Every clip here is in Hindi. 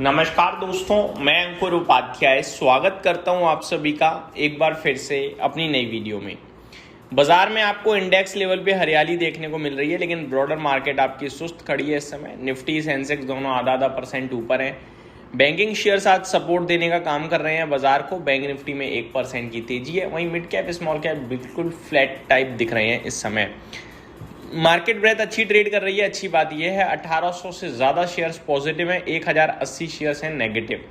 नमस्कार दोस्तों, मैं अंकुर उपाध्याय स्वागत करता हूं आप सभी का एक बार फिर से अपनी नई वीडियो में। बाजार में आपको इंडेक्स लेवल पे हरियाली देखने को मिल रही है, लेकिन ब्रॉडर मार्केट आपकी सुस्त खड़ी है इस समय। निफ्टी सेंसेक्स दोनों आधा % ऊपर हैं। बैंकिंग शेयर्स आज सपोर्ट देने का काम कर रहे हैं बाजार को। बैंक निफ्टी में 1% की तेजी है। वहीं मिड कैप स्मॉल कैप बिल्कुल फ्लैट टाइप दिख रहे हैं इस समय। मार्केट ब्रेथ अच्छी ट्रेड कर रही है। अच्छी बात यह है 1800 से ज़्यादा शेयर्स पॉजिटिव हैं, 1080 शेयर्स हैं नेगेटिव।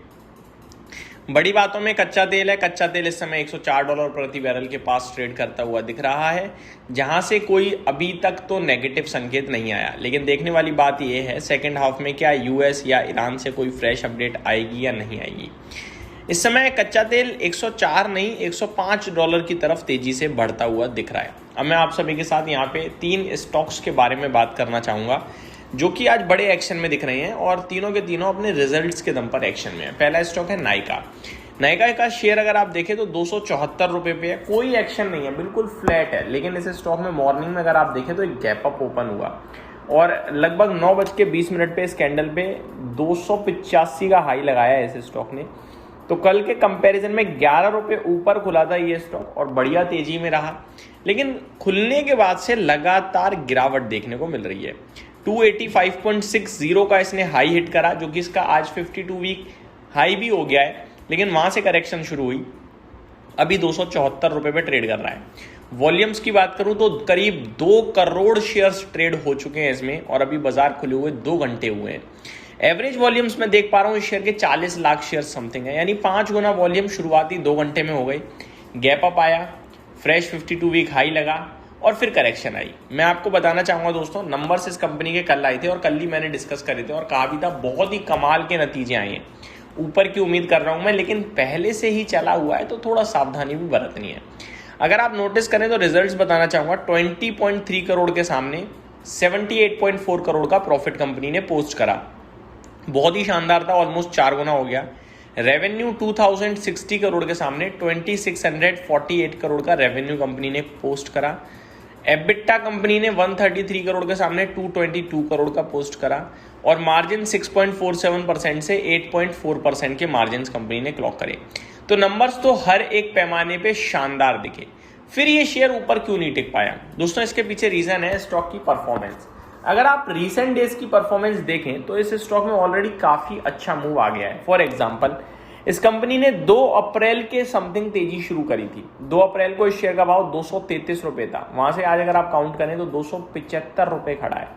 बड़ी बातों में कच्चा तेल है। कच्चा तेल इस समय $104 प्रति बैरल के पास ट्रेड करता हुआ दिख रहा है, जहां से कोई अभी तक तो नेगेटिव संकेत नहीं आया। लेकिन देखने वाली बात यह है सेकेंड हाफ में क्या यूएस या ईरान से कोई फ्रेश अपडेट आएगी या नहीं आएगी। इस समय कच्चा तेल 104 नहीं $105 की तरफ तेजी से बढ़ता हुआ दिख रहा है। अब मैं आप सभी के साथ यहाँ पे 3 स्टॉक्स के बारे में बात करना चाहूँगा जो कि आज बड़े एक्शन में दिख रहे हैं और तीनों के तीनों अपने रिजल्ट्स के दम पर एक्शन में है। पहला स्टॉक है नायका। नायका का शेयर अगर आप देखें तो 274 रुपये पे है। कोई एक्शन नहीं है, बिल्कुल फ्लैट है। लेकिन इस स्टॉक में मॉर्निंग में अगर आप देखें तो एक गैप अप ओपन हुआ और लगभग 9:20 पे इस कैंडल पे 285 का हाई लगाया है इस स्टॉक ने। तो कल के कंपैरिजन में 11 रुपये ऊपर खुला था ये स्टॉक और बढ़िया तेजी में रहा, लेकिन खुलने के बाद से लगातार गिरावट देखने को मिल रही है। 285.60 का इसने हाई हिट करा, जो कि इसका आज 52 वीक हाई भी हो गया है, लेकिन वहां से करेक्शन शुरू हुई। अभी 274 रुपये पे ट्रेड कर रहा है। वॉल्यूम्स की बात करूं तो करीब 2 करोड़ शेयर्स ट्रेड हो चुके हैं इसमें और अभी बाजार खुले हुए 2 घंटे हुए हैं। एवरेज वॉल्यूम्स में देख पा रहा हूँ इस शेयर के 40 लाख शेयर समथिंग है, यानी 5 गुना वॉल्यूम शुरुआती 2 घंटे में हो गई। गैप अप आया, फ्रेश 52 वीक हाई लगा और फिर करेक्शन आई। मैं आपको बताना चाहूंगा दोस्तों, नंबर्स इस कंपनी के कल आए थे और कल ही मैंने डिस्कस करे थे और कहा भी था बहुत ही कमाल के नतीजे आए हैं। ऊपर की उम्मीद कर रहा हूं मैं, लेकिन पहले से ही चला हुआ है तो थोड़ा सावधानी भी बरतनी है। अगर आप नोटिस करें तो रिजल्ट्स बताना चाहूंगा। 20.3 करोड़ के सामने 78.4 करोड़ का प्रॉफिट कंपनी ने पोस्ट करा। बहुत ही शानदार था, ऑलमोस्ट 4 गुना हो गया। रेवेन्यू 2060 करोड़ के सामने 2648 करोड़ का रेवेन्यू कंपनी ने पोस्ट करा। एबिटा कंपनी ने 133 करोड़ के सामने 222 करोड़ का पोस्ट करा और मार्जिन 6.47% से 8.4% के मार्जिन कंपनी ने क्लॉक करे। तो नंबर्स तो हर एक पैमाने पे शानदार दिखे। फिर ये शेयर ऊपर क्यों नहीं टिक पाया दोस्तों? इसके पीछे रीजन है स्टॉक की परफॉर्मेंस। अगर आप रीसेंट डेज की परफॉर्मेंस देखें तो इस स्टॉक में ऑलरेडी काफी अच्छा मूव आ गया है। फॉर एग्जांपल, इस कंपनी ने 2 अप्रैल के समथिंग तेजी शुरू करी थी। 2 अप्रैल को इस शेयर का भाव 233 रुपये था। वहां से आज अगर आप काउंट करें तो 275 रुपये खड़ा है,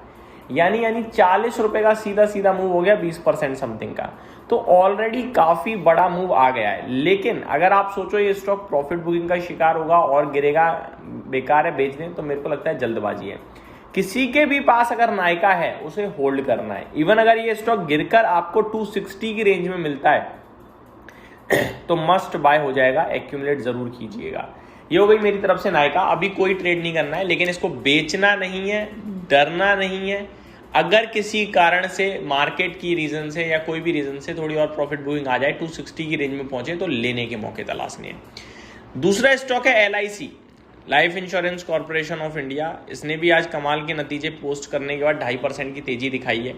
यानी 40 रुपये का सीधा मूव हो गया, 20% समथिंग का। तो ऑलरेडी काफी बड़ा मूव आ गया है। लेकिन अगर आप सोचो ये स्टॉक प्रॉफिट बुकिंग का शिकार होगा और गिरेगा, बेकार है बेचने, तो मेरे को लगता है जल्दबाजी है। किसी के भी पास अगर नायका है उसे होल्ड करना है। इवन अगर ये स्टॉक गिरकर आपको 260 की रेंज में मिलता है तो मस्ट बाय हो जाएगा, एक्यूमुलेट जरूर कीजिएगा। ये हो गई मेरी तरफ से नायका। अभी कोई ट्रेड नहीं करना है, लेकिन इसको बेचना नहीं है, डरना नहीं है। अगर किसी कारण से मार्केट की रीजन से या कोई भी रीजन से थोड़ी और प्रॉफिट बुकिंग आ जाए, 260 की रेंज में पहुंचे, तो लेने के मौके तलाशने हैं। दूसरा स्टॉक है LIC, life insurance corporation of India. इसने भी आज कमाल के नतीजे पोस्ट करने के बाद 2.5% की तेजी दिखाई है।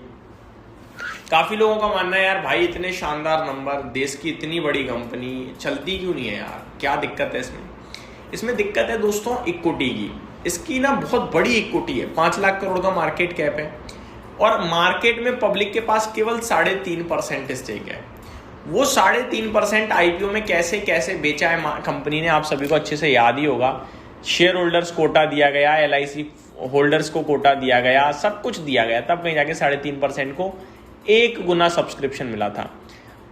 काफी लोगों का मानना है यार भाई इतने शानदार नंबर, देश की इतनी बड़ी कंपनी चलती क्यों नहीं है यार, क्या दिक्कत है इसमें? इसमें दिक्कत है दोस्तों इक्विटी की। इसकी ना बहुत बड़ी इक्विटी है, 5 लाख करोड़ का मार्केट कैप है और मार्केट में पब्लिक के पास केवल 3.5% स्टेक है। वो 3.5% IPO में कैसे कैसे बेचा है कंपनी ने, आप सभी को अच्छे से याद ही होगा। शेयर होल्डर्स कोटा दिया गया, LIC होल्डर्स को कोटा दिया गया, सब कुछ दिया गया, तब कहीं जाके 3.5% को 1 गुना सब्सक्रिप्शन मिला था।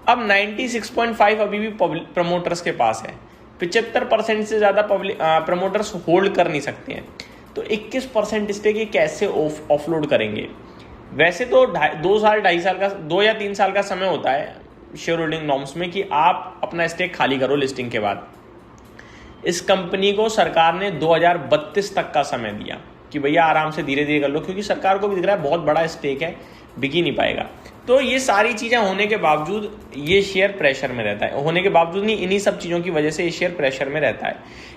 अब 96.5 अभी भी प्रमोटर्स के पास है। 75% से ज्यादा प्रमोटर्स होल्ड कर नहीं सकते हैं, तो 21% स्टेक ये कैसे ऑफलोड करेंगे? वैसे तो 2 या 3 साल का समय होता है शेयर होल्डिंग नॉर्म्स में कि आप अपना स्टेक खाली करो लिस्टिंग के बाद। इस कंपनी को सरकार ने 2032 तक का समय दिया कि भैया आराम से धीरे धीरे कर लो, क्योंकि सरकार को भी दिख रहा है बहुत बड़ा स्टेक है, बिक ही नहीं पाएगा। तो ये सारी चीजें होने के बावजूद ये शेयर प्रेशर में रहता है। होने के बावजूद नहीं, इन्हीं सब चीजों की वजह से ये शेयर प्रेशर में रहता है।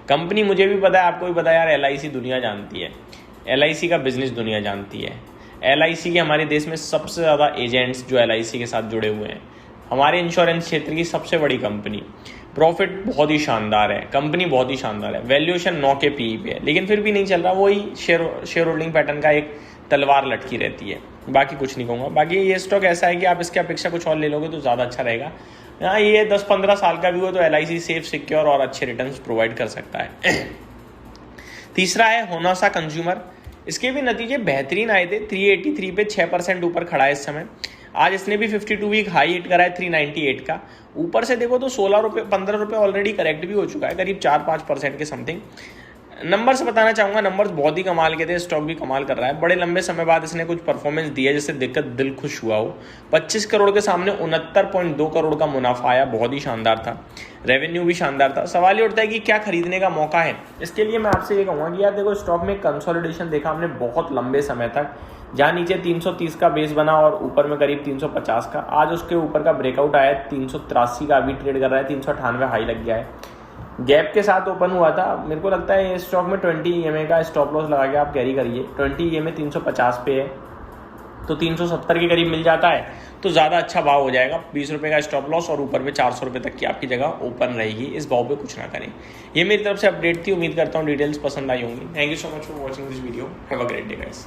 कंपनी मुझे भी पता है, आपको भी पता है यार, LIC दुनिया जानती है, LIC का बिजनेस दुनिया जानती है। LIC के हमारे देश में सबसे ज़्यादा एजेंट्स जो LIC के साथ जुड़े हुए हैं, हमारे इंश्योरेंस क्षेत्र की सबसे बड़ी कंपनी, प्रॉफिट बहुत ही शानदार है, कंपनी बहुत ही शानदार है, वैल्यूएशन 9 के पीई पे है, लेकिन फिर भी नहीं चल रहा। वही शेयर होल्डिंग पैटर्न का एक तलवार लटकी रहती है, बाकी कुछ नहीं कहूँगा। बाकी ये स्टॉक ऐसा है कि आप इसके अपेक्षा कुछ और ले लोगे तो ज़्यादा अच्छा रहेगा। हाँ, ये 10-15 साल का भी हो तो LIC सेफ, सिक्योर और अच्छे रिटर्न्स प्रोवाइड कर सकता है। तीसरा है होनासा कंज्यूमर। इसके भी नतीजे बेहतरीन आए थे, 383 पे 6% ऊपर खड़ा है इस समय। आज इसने भी 52 वीक हाई हिट करा है 398 का। ऊपर से देखो तो 16 रुपये 15 रुपये ऑलरेडी करेक्ट भी हो चुका है, करीब 4-5% के समथिंग। नंबर्स बताना चाहूँगा, नंबर्स बहुत ही कमाल के थे, स्टॉक भी कमाल कर रहा है। बड़े लंबे समय बाद इसने कुछ परफॉर्मेंस दिया जिससे देखकर दिल खुश हुआ हो। 25 करोड़ के सामने 69.2 करोड़ का मुनाफा आया, बहुत ही शानदार था। रेवेन्यू भी शानदार था। सवाल ये उठता है कि क्या खरीदने का मौका है। इसके लिए मैं आपसे ये कहूँगा कि यार देखो, स्टॉक में कंसोलिडेशन देखा हमने बहुत लंबे समय तक, जहाँ नीचे 330 का बेस बना और ऊपर में करीब 350 का। आज उसके ऊपर का ब्रेकआउट आया, 383 का अभी ट्रेड कर रहा है, 398 हाई लग गया है, गैप के साथ ओपन हुआ था। मेरे को लगता है ये स्टॉक में 20 EMA का स्टॉप लॉस लगा के आप कैरी करिए। 20 EMA 350 पे है तो 370 के करीब मिल जाता है तो ज़्यादा अच्छा भाव हो जाएगा। 20 रुपये का स्टॉप लॉस और ऊपर में 400 रुपये तक की आपकी जगह ओपन रहेगी। इस भाव पे कुछ ना करें। ये मेरी तरफ से अपडेट थी, उम्मीद करता हूँ डिटेल्स पसंद आई होंगी। Thank you so much for watching this video. Have a great day guys.